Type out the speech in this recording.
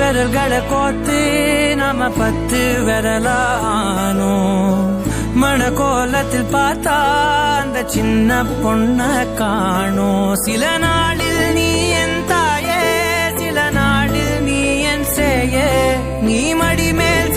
விரல்களை கோத்து நாம 10 விரலானோ மணக்கோலத்தில் பார்த்தா அந்த சின்ன பொண்ண காணோ சில நாளில் நீ என் தாயே சில நாளில் நீ என் சேயே நீ மடி மேல்